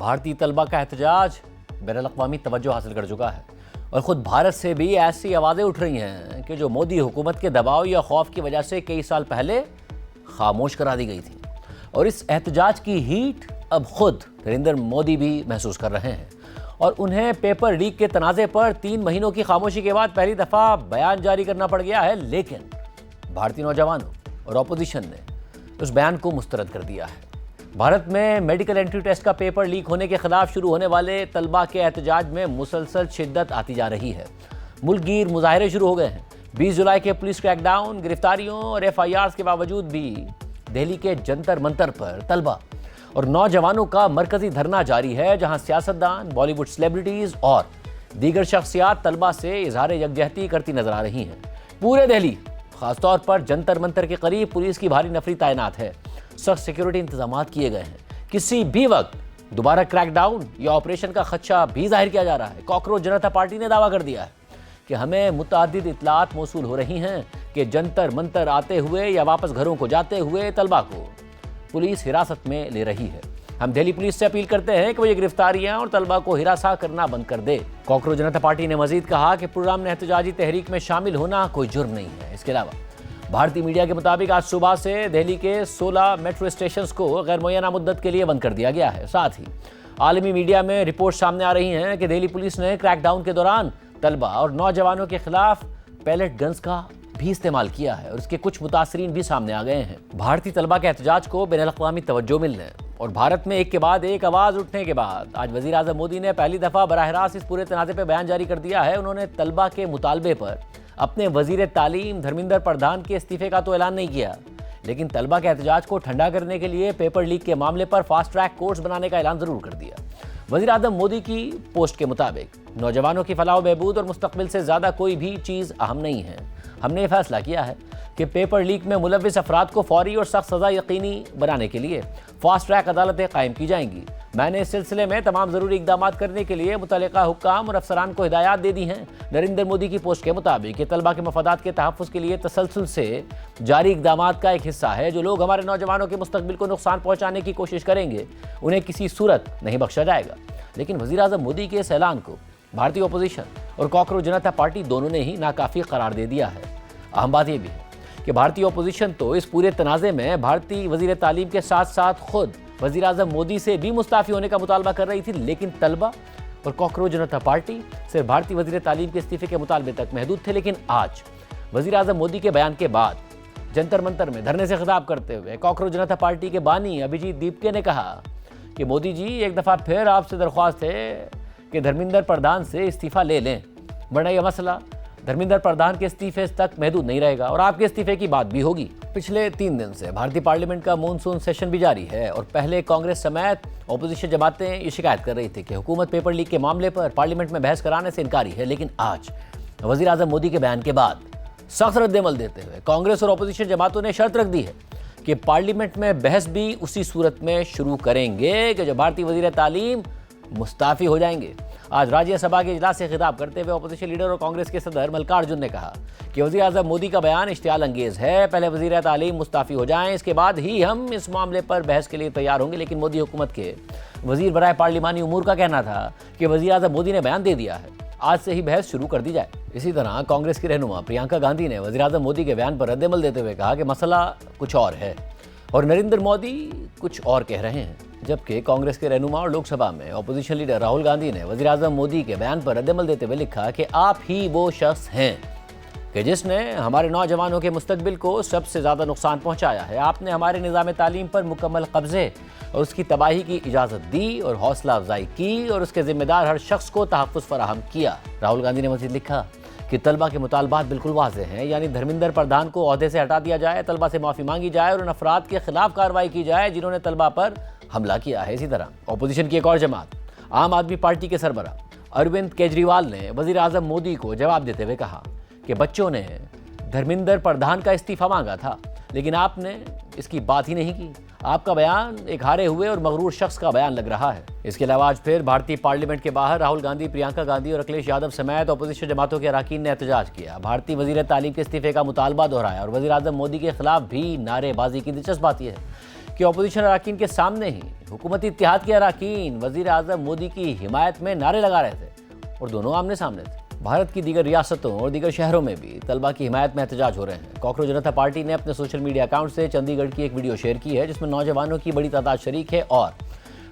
بھارتی طلبہ کا احتجاج بین الاقوامی توجہ حاصل کر چکا ہے اور خود بھارت سے بھی ایسی آوازیں اٹھ رہی ہیں کہ جو مودی حکومت کے دباؤ یا خوف کی وجہ سے کئی سال پہلے خاموش کرا دی گئی تھی، اور اس احتجاج کی ہیٹ اب خود نریندر مودی بھی محسوس کر رہے ہیں اور انہیں پیپر لیک کے تنازع پر 3 مہینوں کی خاموشی کے بعد پہلی دفعہ بیان جاری کرنا پڑ گیا ہے، لیکن بھارتی نوجوانوں اور اپوزیشن نے اس بیان کو مسترد کر دیا ہے۔ بھارت میں میڈیکل انٹری ٹیسٹ کا پیپر لیک ہونے کے خلاف شروع ہونے والے طلبہ کے احتجاج میں مسلسل شدت آتی جا رہی ہے۔ ملک گیر مظاہرے شروع ہو گئے ہیں۔ 20 جولائی کے پولیس کریک ڈاؤن، گرفتاریوں اور FIRs کے باوجود بھی دہلی کے جنتر منتر پر طلبہ اور نوجوانوں کا مرکزی دھرنا جاری ہے، جہاں سیاستدان، بالی ووڈ سیلیبریٹیز اور دیگر شخصیات طلبہ سے اظہار یکجہتی کرتی نظر آ رہی ہیں۔ پورے دہلی، خاص طور پر جنتر منتر کے قریب پولیس کی بھاری نفری تعینات ہے، سخت سیکیورٹی انتظامات کیے گئے ہیں۔ کسی بھی وقت دوبارہ کریک ڈاؤن یا آپریشن کا خدشہ بھی ظاہر کیا جا رہا ہے۔ کاکروچ جنتا پارٹی نے دعویٰ کر دیا ہے کہ ہمیں متعدد اطلاعات موصول ہو رہی ہیں کہ جنتر منتر آتے ہوئے یا واپس گھروں کو جاتے ہوئے طلبہ کو پولیس حراست میں لے رہی ہے۔ ہم دہلی پولیس سے اپیل کرتے ہیں کہ وہ یہ گرفتاریاں اور طلبہ کو ہراساں کرنا بند کر دے۔ کاکروچ جنتا پارٹی نے مزید کہا کہ پروگرام میں احتجاجی تحریک میں شامل ہونا کوئی جرم نہیں ہے۔ اس کے علاوہ بھارتی میڈیا کے مطابق آج صبح سے دہلی کے 16 میٹرو اسٹیشنز کو غیر معینہ مدت کے لیے بند کر دیا گیا ہے۔ ساتھ ہی عالمی میڈیا میں رپورٹ سامنے آ رہی ہیں کہ دہلی پولیس نے کریک ڈاؤن کے دوران طلبہ اور نوجوانوں کے خلاف پیلٹ گنز کا بھی استعمال کیا ہے اور اس کے کچھ متاثرین بھی سامنے آ گئے ہیں۔ بھارتی طلبہ کے احتجاج کو بین الاقوامی توجہ ملنے اور بھارت میں ایک کے بعد ایک آواز اٹھنے کے بعد آج وزیر اعظم مودی نے پہلی دفعہ براہ راست اس پورے تنازع پہ بیان جاری کر دیا ہے۔ انہوں نے طلبہ کے مطالبے پر اپنے وزیر تعلیم دھرمیندر پردھان کے استعفے کا تو اعلان نہیں کیا، لیکن طلبہ کے احتجاج کو ٹھنڈا کرنے کے لیے پیپر لیک کے معاملے پر فاسٹ ٹریک کورٹس بنانے کا اعلان ضرور کر دیا۔ وزیر اعظم مودی کی پوسٹ کے مطابق نوجوانوں کی فلاح و بہبود اور مستقبل سے زیادہ کوئی بھی چیز اہم نہیں ہے۔ ہم نے یہ فیصلہ کیا ہے کہ پیپر لیک میں ملوث افراد کو فوری اور سخت سزا یقینی بنانے کے لیے فاسٹ ٹریک عدالتیں قائم کی جائیں گی۔ میں نے اس سلسلے میں تمام ضروری اقدامات کرنے کے لیے متعلقہ حکام اور افسران کو ہدایات دے دی ہیں۔ نریندر مودی کی پوسٹ کے مطابق یہ طلبہ کے مفادات کے تحفظ کے لیے تسلسل سے جاری اقدامات کا ایک حصہ ہے۔ جو لوگ ہمارے نوجوانوں کے مستقبل کو نقصان پہنچانے کی کوشش کریں گے انہیں کسی صورت نہیں بخشا جائے گا۔ لیکن وزیر اعظم مودی کے اس اعلان کو بھارتی اپوزیشن اور کاکروچ جنتا پارٹی دونوں نے ہی ناکافی قرار دے دیا ہے۔ اہم بات یہ بھی ہے کہ بھارتی اپوزیشن تو اس پورے تنازع میں بھارتی وزیر تعلیم کے ساتھ ساتھ خود وزیر اعظم مودی سے بھی مستعفی ہونے کا مطالبہ کر رہی تھی، لیکن طلبہ اور کاکروچ جنتا پارٹی صرف بھارتی وزیر تعلیم کے استعفے کے مطالبے تک محدود تھے۔ لیکن آج وزیر اعظم مودی کے بیان کے بعد جنتر منتر میں دھرنے سے خطاب کرتے ہوئے کاکروچ جنتا پارٹی کے بانی ابھیجیت دیپکے نے کہا کہ مودی جی ایک دفعہ پھر آپ سے درخواست ہے کہ دھرمیندر پردھان سے استعفیٰ لے لیں، ورنہ یہ مسئلہ دھرمیندر پردھان کے استعفے تک محدود نہیں رہے گا اور آپ کے استعفے کی بات بھی ہوگی۔ پچھلے 3 دن سے بھارتی پارلیمنٹ کا مونسون سیشن بھی جاری ہے اور پہلے کانگریس سمیت اپوزیشن جماعتیں یہ شکایت کر رہی تھی کہ حکومت پیپر لیک کے معاملے پر پارلیمنٹ میں بحث کرانے سے انکاری ہے، لیکن آج وزیر اعظم مودی کے بیان کے بعد سخت رد عمل دیتے ہوئے کانگریس اور اپوزیشن جماعتوں نے شرط رکھ دی ہے کہ پارلیمنٹ میں بحث بھی اسی صورت میں شروع کریں گے کہ جب بھارتی وزیر تعلیم مستعفی ہو جائیں گے۔ آج راجیہ سبھا کے اجلاس سے خطاب کرتے ہوئے اپوزیشن لیڈر اور کانگریس کے صدر ملکارجن نے کہا کہ وزیر اعظم مودی کا بیان اشتعال انگیز ہے، پہلے وزیر تعلیم مستعفی ہو جائیں، اس کے بعد ہی ہم اس معاملے پر بحث کے لیے تیار ہوں گے۔ لیکن مودی حکومت کے وزیر برائے پارلیمانی امور کا کہنا تھا کہ وزیر اعظم مودی نے بیان دے دیا ہے، آج سے ہی بحث شروع کر دی جائے۔ اسی طرح کانگریس کی رہنما پرینکا گاندھی نے وزیر اعظم مودی کے بیان پر رد عمل دیتے ہوئے کہا کہ مسئلہ کچھ اور ہے اور نریندر مودی کچھ اور کہہ رہے ہیں، جبکہ کانگریس کے رہنما اور لوک سبھا میں اپوزیشن لیڈر راہل گاندھی نے وزیر اعظم مودی کے بیان پر رد عمل دیتے ہوئے لکھا کہ آپ ہی وہ شخص ہیں کہ جس نے ہمارے نوجوانوں کے مستقبل کو سب سے زیادہ نقصان پہنچایا ہے۔ آپ نے ہمارے نظام تعلیم پر مکمل قبضے اور اس کی تباہی کی اجازت دی اور حوصلہ افزائی کی اور اس کے ذمہ دار ہر شخص کو تحفظ فراہم کیا۔ راہل گاندھی نے مزید لکھا کہ طلبہ کے مطالبات بالکل واضح ہیں، یعنی دھرمیندر پردھان کو عہدے سے ہٹا دیا جائے، طلبہ سے معافی مانگی جائے اور ان افراد کے خلاف کارروائی کی جائے جنہوں نے طلبہ پر حملہ کیا ہے۔ اسی طرح اپوزیشن کی ایک اور جماعت عام آدمی پارٹی کے سربراہ اروند کیجریوال نے وزیر اعظم مودی کو جواب دیتے ہوئے کہا کہ بچوں نے دھرمیندر پردھان کا استعفیٰ مانگا تھا، لیکن آپ نے اس کی بات ہی نہیں کی۔ آپ کا بیان ایک ہارے ہوئے اور مغرور شخص کا بیان لگ رہا ہے۔ اس کے علاوہ آج پھر بھارتی پارلیمنٹ کے باہر راہل گاندھی، پرینکا گاندھی اور اکھلیش یادو سمیت اپوزیشن جماعتوں کے اراکین نے احتجاج کیا، بھارتی وزیر تعلیم کے استعفے کا مطالبہ دہرایا اور وزیر اعظم مودی کے خلاف بھی نعرے بازی کی۔ دلچسپ بات یہ ہے کہ اپوزیشن اراکین کے سامنے ہی حکومتی اتحاد کے اراکین وزیر اعظم مودی کی حمایت میں نعرے لگا رہے تھے اور دونوں آمنے سامنے تھے۔ بھارت کی دیگر ریاستوں اور دیگر شہروں میں بھی طلبہ کی حمایت میں احتجاج ہو رہے ہیں۔ کاکروچ جنتا پارٹی نے اپنے سوشل میڈیا اکاؤنٹ سے چندی گڑھ کی ایک ویڈیو شیئر کی ہے جس میں نوجوانوں کی بڑی تعداد شریک ہے اور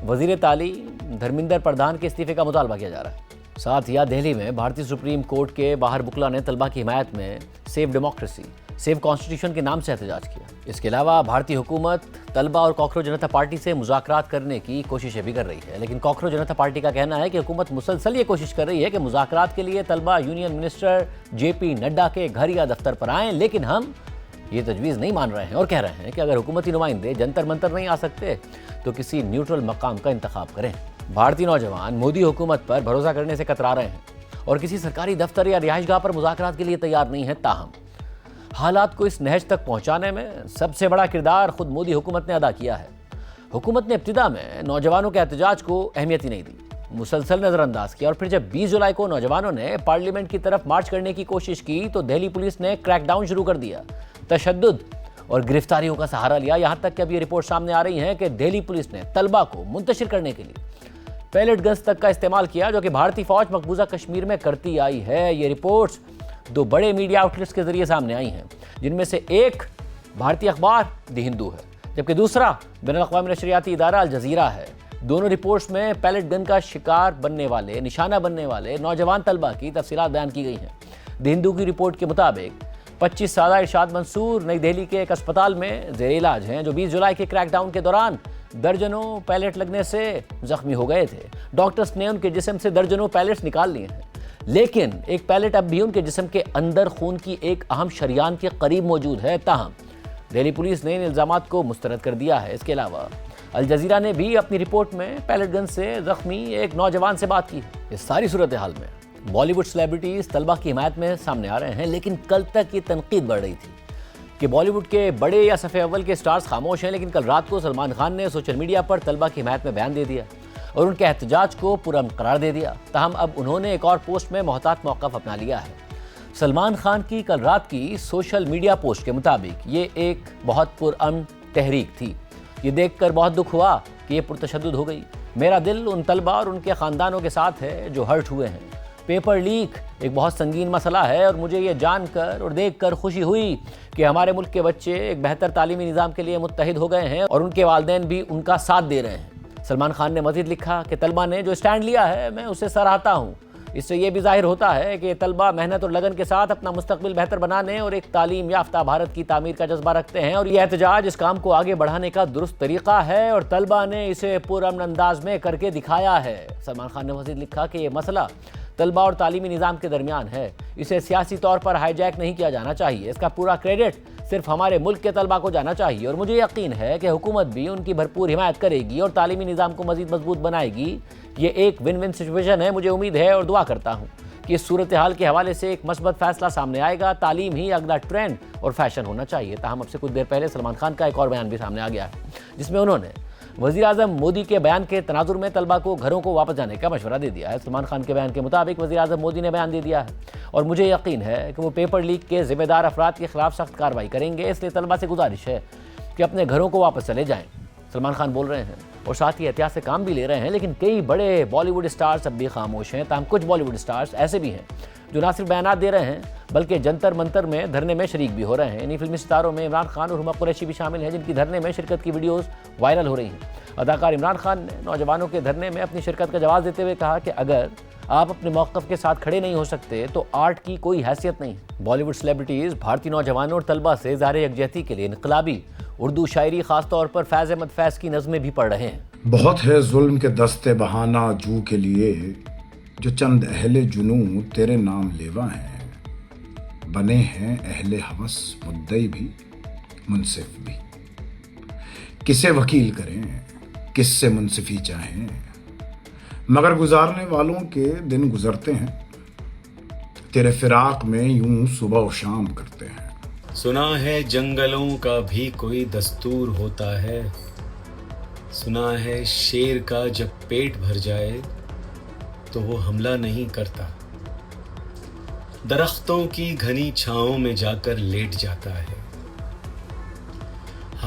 وزیر تعلیم دھرمیندر پردھان کے استعفے کا مطالبہ کیا جا رہا ہے۔ ساتھ ہی دہلی میں بھارتی سپریم کورٹ کے باہر بکلا نے طلبہ کی حمایت میں سیو ڈیموکریسی سیو کانسٹیٹیوشن کے نام سے احتجاج کیا۔ اس کے علاوہ بھارتی حکومت طلبہ اور کاکروچ جنتا پارٹی سے مذاکرات کرنے کی کوششیں بھی کر رہی ہے، لیکن کاکروچ جنتا پارٹی کا کہنا ہے کہ حکومت مسلسل یہ کوشش کر رہی ہے کہ مذاکرات کے لیے طلبہ یونین منسٹر JP نڈا کے گھر یا دفتر پر آئیں، لیکن ہم یہ تجویز نہیں مان رہے ہیں اور کہہ رہے ہیں کہ اگر حکومتی نمائندے جنتر منتر نہیں آ سکتے تو کسی نیوٹرل مقام کا انتخاب کریں۔ بھارتی نوجوان مودی حکومت پر بھروسہ کرنے سے کترا رہے ہیں اور کسی سرکاری دفتر یا رہائش گاہ پر مذاکرات کے لیے تیار نہیں ہیں، تاہم حالات کو اس نہج تک پہنچانے میں سب سے بڑا کردار خود مودی حکومت نے ادا کیا ہے۔ حکومت نے ابتدا میں نوجوانوں کے احتجاج کو اہمیت ہی نہیں دی، مسلسل نظر انداز کیا، اور پھر جب 20 جولائی کو نوجوانوں نے پارلیمنٹ کی طرف مارچ کرنے کی کوشش کی تو دہلی پولیس نے کریک ڈاؤن شروع کر دیا، تشدد اور گرفتاریوں کا سہارا لیا، یہاں تک کہ اب یہ رپورٹ سامنے آ رہی ہے کہ دہلی پولیس نے طلبہ کو منتشر کرنے کے لیے پیلٹ گنز تک کا استعمال کیا، جو کہ بھارتی فوج مقبوضہ کشمیر میں کرتی آئی ہے۔ یہ رپورٹس 2 بڑے میڈیا آؤٹلیٹس کے ذریعے سامنے آئی ہیں، جن میں سے ایک بھارتی اخبار دی ہندو ہے جبکہ دوسرا بین الاقوامی نشریاتی ادارہ الجزیرہ ہے۔ دونوں رپورٹس میں پیلٹ گن کا شکار بننے والے، نشانہ بننے والے نوجوان طلبہ کی تفصیلات بیان کی گئی ہیں۔ دی ہندو کی رپورٹ کے مطابق 25 سالہ ارشاد منصور نئی دہلی کے ایک اسپتال میں زیر علاج ہیں، جو 20 جولائی کے کریک ڈاؤن کے دوران درجنوں پیلٹ لگنے سے زخمی ہو گئے تھے۔ ڈاکٹرز نے ان کے جسم سے درجنوں پیلٹس نکال لیے ہیں، لیکن ایک پیلٹ اب بھی ان کے جسم کے اندر خون کی ایک اہم شریان کے قریب موجود ہے، تاہم دہلی پولیس نے ان الزامات کو مسترد کر دیا ہے۔ اس کے علاوہ الجزیرہ نے بھی اپنی رپورٹ میں پیلٹ گن سے زخمی ایک نوجوان سے بات کی ہے۔ اس ساری صورتحال میں بالی ووڈ سیلیبریٹیز طلبہ کی حمایت میں سامنے آ رہے ہیں، لیکن کل تک یہ تنقید بڑھ رہی تھی کہ بالی ووڈ کے بڑے یا صف اول کے سٹارز خاموش ہیں، لیکن کل رات کو سلمان خان نے سوشل میڈیا پر طلبہ کی حمایت میں بیان دے دیا اور ان کے احتجاج کو پرامن قرار دے دیا۔ تاہم اب انہوں نے ایک اور پوسٹ میں محتاط موقف اپنا لیا ہے۔ سلمان خان کی کل رات کی سوشل میڈیا پوسٹ کے مطابق یہ ایک بہت پرامن تحریک تھی۔ یہ دیکھ کر بہت دکھ ہوا کہ یہ پرتشدد ہو گئی۔ میرا دل ان طلبہ اور ان کے خاندانوں کے ساتھ ہے جو ہرٹ ہوئے ہیں۔ پیپر لیک ایک بہت سنگین مسئلہ ہے اور مجھے یہ جان کر اور دیکھ کر خوشی ہوئی کہ ہمارے ملک کے بچے ایک بہتر تعلیمی نظام کے لیے متحد ہو گئے ہیں اور ان کے والدین بھی ان کا ساتھ دے رہے ہیں۔ سلمان خان نے مزید لکھا کہ طلبہ نے جو اسٹینڈ لیا ہے میں اسے سراہتا ہوں۔ اس سے یہ بھی ظاہر ہوتا ہے کہ طلبہ محنت اور لگن کے ساتھ اپنا مستقبل بہتر بنانے اور ایک تعلیم یافتہ بھارت کی تعمیر کا جذبہ رکھتے ہیں، اور یہ احتجاج اس کام کو آگے بڑھانے کا درست طریقہ ہے اور طلبہ نے اسے پرامن انداز میں کر کے دکھایا ہے۔ سلمان خان نے مزید لکھا کہ یہ مسئلہ طلبہ اور تعلیمی نظام کے درمیان ہے، اسے سیاسی طور پر ہائی جیک نہیں کیا جانا چاہیے، اس کا پورا کریڈٹ صرف ہمارے ملک کے طلبہ کو جانا چاہیے، اور مجھے یقین ہے کہ حکومت بھی ان کی بھرپور حمایت کرے گی اور تعلیمی نظام کو مزید مضبوط بنائے گی۔ یہ ایک ون ون سچویشن ہے۔ مجھے امید ہے اور دعا کرتا ہوں کہ اس صورتحال کے حوالے سے ایک مثبت فیصلہ سامنے آئے گا۔ تعلیم ہی اگلا ٹرینڈ اور فیشن ہونا چاہیے۔ تاہم اب سے کچھ دیر پہلے سلمان خان کا ایک اور بیان بھی سامنے آ گیا ہے، جس میں انہوں نے وزیر اعظم مودی کے بیان کے تناظر میں طلبہ کو گھروں کو واپس جانے کا مشورہ دے دیا ہے۔ سلمان خان کے بیان کے مطابق وزیر اعظم مودی نے بیان دے دیا ہے اور مجھے یقین ہے کہ وہ پیپر لیک کے ذمہ دار افراد کے خلاف سخت کارروائی کریں گے، اس لیے طلبہ سے گزارش ہے کہ اپنے گھروں کو واپس چلے جائیں۔ سلمان خان بول رہے ہیں اور ساتھ ہی احتیاط سے کام بھی لے رہے ہیں، لیکن کئی بڑے بالی ووڈ اسٹارز اب بھی خاموش ہیں۔ تاہم کچھ بالی ووڈ اسٹارز ایسے بھی ہیں جو نہ صرف بیانات دے رہے ہیں بلکہ جنتر منتر میں دھرنے میں شریک بھی ہو رہے ہیں۔ انہی فلمی ستاروں میں عمران خان اور ہما قریشی بھی شامل ہیں، جن کی دھرنے میں شرکت کی ویڈیوز وائرل ہو رہی ہیں۔ اداکار عمران خان نے نوجوانوں کے دھرنے میں اپنی شرکت کا جواز دیتے ہوئے کہا کہ اگر آپ اپنے موقف کے ساتھ کھڑے نہیں ہو سکتے تو آرٹ کی کوئی حیثیت نہیں۔ بالی ووڈ سیلیبریٹیز بھارتی نوجوانوں اور طلبہ سے اظہار یکجہتی کے لیے انقلابی اردو شاعری خاص طور پر فیض احمد فیض کی نظمیں بھی پڑھ رہے ہیں۔ بہت ہے ظلم کے دستے بہانہ جو کے لیے، جو چند اہل جنوں تیرے نام لیوا ہیں، بنے ہیں اہل ہوس مدعی بھی منصف بھی۔ کسے وکیل کریں، کس سے منصفی چاہیں، مگر گزارنے والوں کے دن گزرتے ہیں، تیرے فراق میں یوں صبح و شام کرتے ہیں۔ سنا ہے جنگلوں کا بھی کوئی دستور ہوتا ہے، سنا ہے شیر کا جب پیٹ بھر جائے تو وہ حملہ نہیں کرتا، درختوں کی گھنی چھاؤں میں جا کر لیٹ جاتا ہے۔